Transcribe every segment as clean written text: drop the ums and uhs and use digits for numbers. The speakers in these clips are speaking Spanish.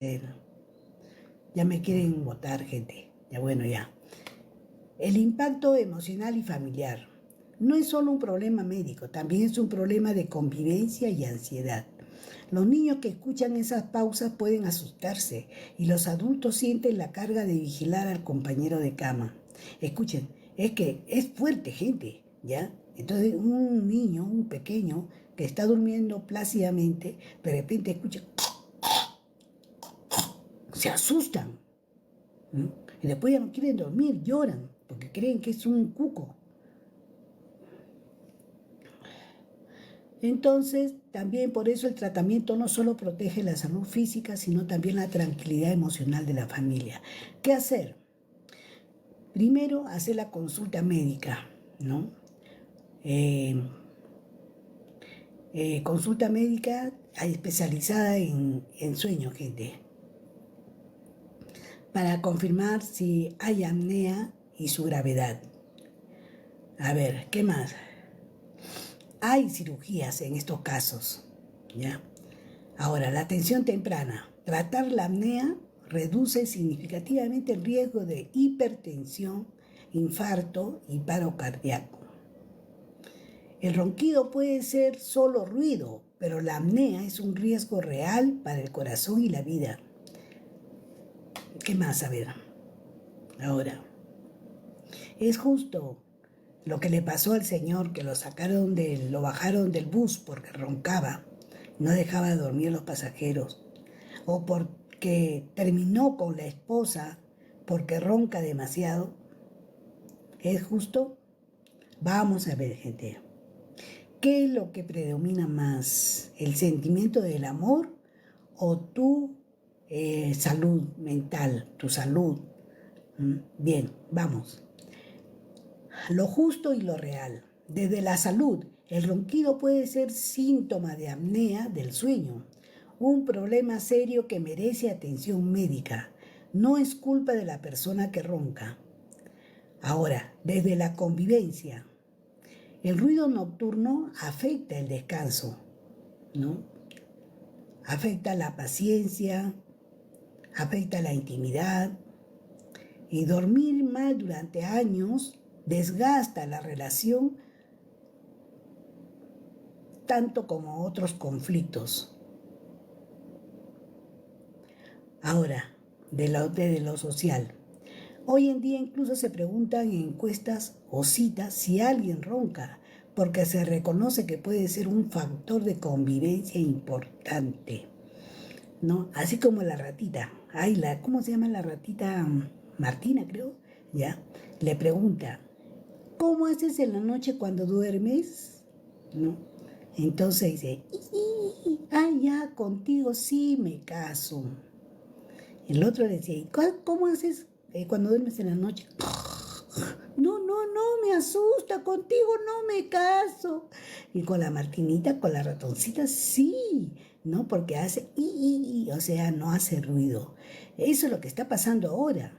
Ya me quieren votar, gente. Ya bueno, ya. El impacto emocional y familiar no es solo un problema médico, también es un problema de convivencia y ansiedad. Los niños que escuchan esas pausas pueden asustarse y los adultos sienten la carga de vigilar al compañero de cama. Escuchen, es que es fuerte, gente, ¿ya? Entonces un niño, un pequeño, que está durmiendo plácidamente, de repente escucha, se asustan, ¿no? Y después ya no quieren dormir, lloran, porque creen que es un cuco. Entonces, también por eso el tratamiento no solo protege la salud física, sino también la tranquilidad emocional de la familia. ¿Qué hacer? Primero, hacer la consulta médica, ¿no? Eh, Consulta médica especializada en sueño, gente, para confirmar si hay apnea y su gravedad. A ver, ¿qué más? Hay cirugías en estos casos, ¿ya? Ahora, la atención temprana. Tratar la apnea reduce significativamente el riesgo de hipertensión, infarto y paro cardíaco. El ronquido puede ser solo ruido, pero la apnea es un riesgo real para el corazón y la vida. ¿Qué más? A ver, ahora, es justo lo que le pasó al señor que lo bajaron del bus porque roncaba, no dejaba de dormir a los pasajeros, o porque terminó con la esposa porque ronca demasiado. ¿Es justo? Vamos a ver, gente. ¿Qué es lo que predomina más? ¿El sentimiento del amor o tu salud mental, tu salud? Bien, vamos. Lo justo y lo real. Desde la salud, el ronquido puede ser síntoma de apnea del sueño, un problema serio que merece atención médica. No es culpa de la persona que ronca. Ahora, desde la convivencia, el ruido nocturno afecta el descanso, ¿no? Afecta la paciencia, afecta la intimidad, y dormir mal durante años desgasta la relación tanto como otros conflictos. Ahora, de lo social. Hoy en día incluso se preguntan en encuestas o citas si alguien ronca, porque se reconoce que puede ser un factor de convivencia importante, ¿no? Así como la ratita. Ay, ¿cómo se llama la ratita? Martina, creo. ¿Ya? Le pregunta, ¿cómo haces en la noche cuando duermes? ¿No? Entonces dice, ya, contigo sí me caso. El otro decía, ¿cómo haces cuando duermes en la noche? No, me asusta, contigo no me caso. Y con la Martinita, con la ratoncita, sí, ¿no? Porque hace o sea, no hace ruido. Eso es lo que está pasando ahora.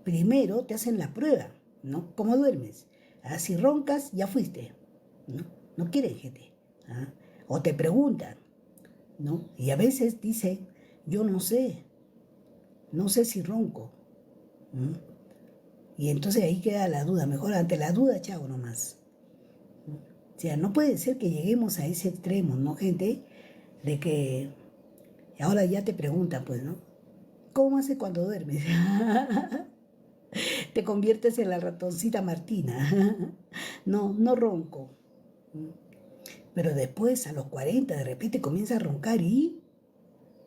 Primero te hacen la prueba, ¿no? ¿Cómo duermes? Si roncas, ya fuiste, ¿no? No quieren gente. ¿Ah? O te preguntan, ¿no? Y a veces dicen, yo no sé si ronco. Y entonces ahí queda la duda. Mejor ante la duda, chao nomás. O sea, no puede ser que lleguemos a ese extremo, ¿no, gente? De que ahora ya te preguntan, pues, ¿no? ¿Cómo hace cuando duermes? Te conviertes en la ratoncita Martina. No ronco. Pero después, a los 40 de repente comienza a roncar y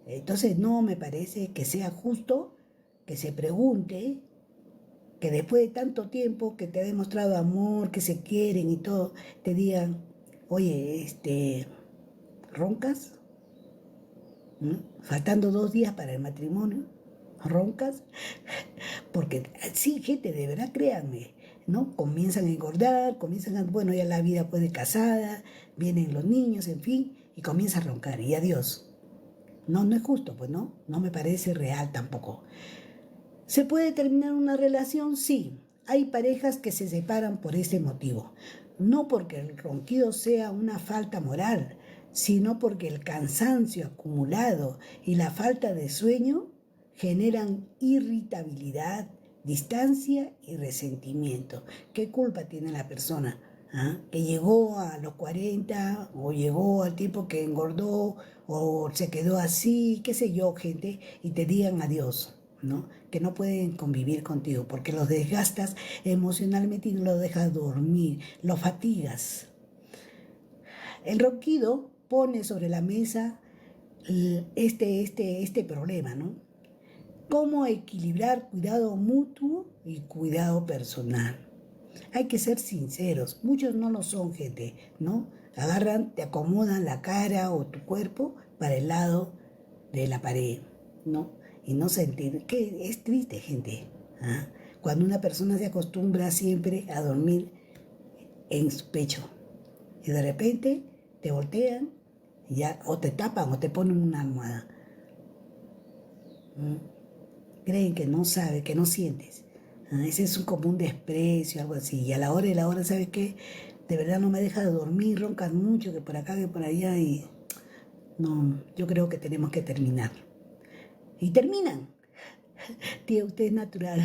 entonces no me parece que sea justo que se pregunte, que después de tanto tiempo que te ha demostrado amor, que se quieren y todo, te digan, oye, ¿roncas? Faltando 2 días para el matrimonio, ¿roncas? Porque sí, gente, de verdad, créanme, ¿no? Comienzan a engordar, bueno, ya la vida puede casada, vienen los niños, en fin, y comienza a roncar, y adiós. No es justo, pues, ¿no? No me parece real tampoco. ¿Se puede terminar una relación? Sí. Hay parejas que se separan por ese motivo. No porque el ronquido sea una falta moral, sino porque el cansancio acumulado y la falta de sueño generan irritabilidad, distancia y resentimiento. ¿Qué culpa tiene la persona? ¿Ah? Que llegó a los 40 o llegó al tiempo que engordó o se quedó así, qué sé yo, gente, y te digan adiós, ¿no? Que no pueden convivir contigo porque los desgastas emocionalmente y no los dejas dormir, los fatigas. El ronquido pone sobre la mesa este problema, ¿no? Cómo equilibrar cuidado mutuo y cuidado personal. Hay que ser sinceros, muchos no lo son, gente, ¿no? Agarran, te acomodan la cara o tu cuerpo para el lado de la pared, ¿no? Y no sentir, que es triste, gente, ¿ah? Cuando una persona se acostumbra siempre a dormir en su pecho y de repente te voltean y ya, o te tapan o te ponen una almohada. Creen que no sabes, que no sientes. Ese es como un desprecio, algo así. Y a la hora de la hora, ¿sabes qué? De verdad no me deja de dormir, roncas mucho, que por acá, que por allá. Y no, yo creo que tenemos que terminar. Y terminan. Tía, usted es natural.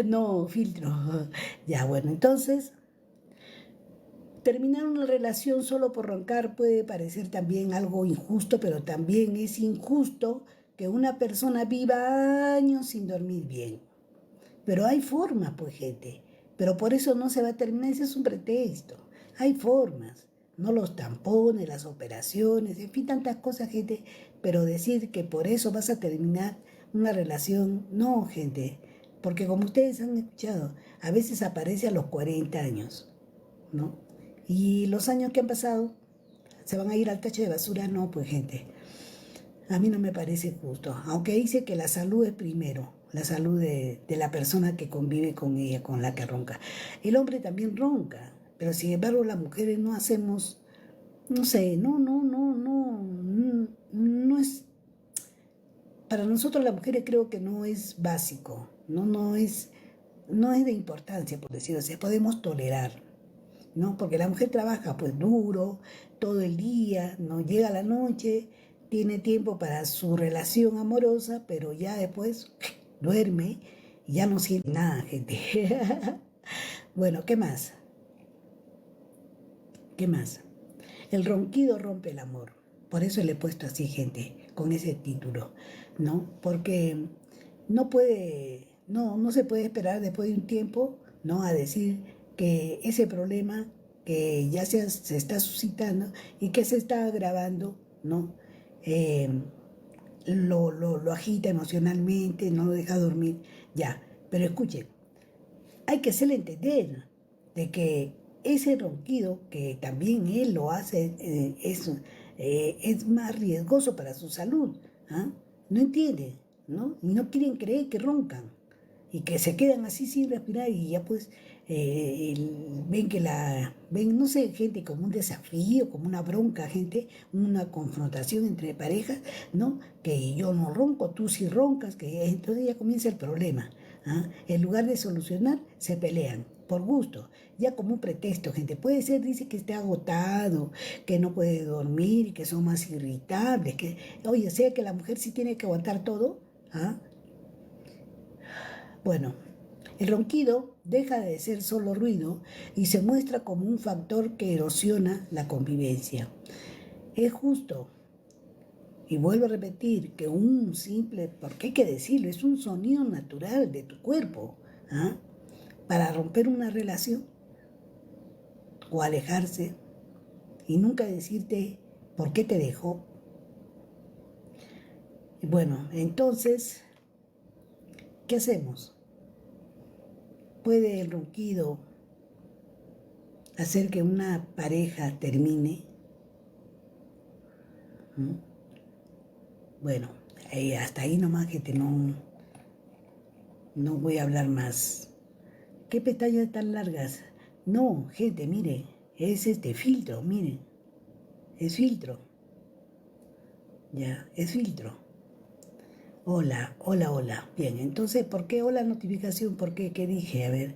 No, filtro. Ya, bueno, entonces, terminar una relación solo por roncar puede parecer también algo injusto, pero también es injusto que una persona viva años sin dormir bien. Pero hay formas, pues, gente. Pero por eso no se va a terminar, ese es un pretexto. Hay formas, no los tampones, las operaciones, en fin, tantas cosas, gente. Pero decir que por eso vas a terminar una relación, no, gente. Porque como ustedes han escuchado, a veces aparece a los 40 años, ¿no? Y los años que han pasado, ¿se van a ir al tacho de basura? No, pues, gente. A mí no me parece justo, aunque dice que la salud es primero, la salud de la persona que convive con ella, con la que ronca. El hombre también ronca, pero sin embargo las mujeres no hacemos, no sé, no es, para nosotros las mujeres creo que no es básico, no es de importancia, por decirlo así, podemos tolerar, ¿no? Porque la mujer trabaja pues duro, todo el día, no llega la noche, tiene tiempo para su relación amorosa, pero ya después duerme y ya no siente nada, gente. Bueno, ¿qué más? ¿Qué más? El ronquido rompe el amor. Por eso le he puesto así, gente, con ese título, ¿no? Porque no se puede esperar después de un tiempo, ¿no? A decir que ese problema que ya se está suscitando y que se está agravando, ¿no? Eh, lo agita emocionalmente, no lo deja dormir, ya. Pero escuchen, hay que hacerle entender de que ese ronquido, que también él lo hace, es más riesgoso para su salud. ¿Ah? No entienden, ¿no? Y no quieren creer que roncan y que se quedan así sin respirar y ya pues ven, no sé, gente, como un desafío, como una bronca, gente, una confrontación entre parejas, ¿no? Que yo no ronco, tú sí roncas, que entonces ya comienza el problema. ¿Ah? En lugar de solucionar, se pelean por gusto, ya como un pretexto, gente. Puede ser, dice que esté agotado, que no puede dormir, que son más irritables, que, oye, sea que la mujer sí tiene que aguantar todo. ¿Ah? Bueno, el ronquido deja de ser solo ruido y se muestra como un factor que erosiona la convivencia. Es justo, y vuelvo a repetir, que un simple, porque hay que decirlo, es un sonido natural de tu cuerpo. ¿Ah? Para romper una relación o alejarse y nunca decirte por qué te dejó. Bueno, entonces, ¿qué hacemos? ¿Puede el ronquido hacer que una pareja termine? ¿Mm? Bueno, hasta ahí nomás, gente, no voy a hablar más. ¿Qué pestañas tan largas? No, gente, mire, es este filtro, miren, es filtro, ya, es filtro. Hola, hola, hola. Bien, entonces, ¿por qué hola notificación? ¿Por qué? ¿Qué dije? A ver,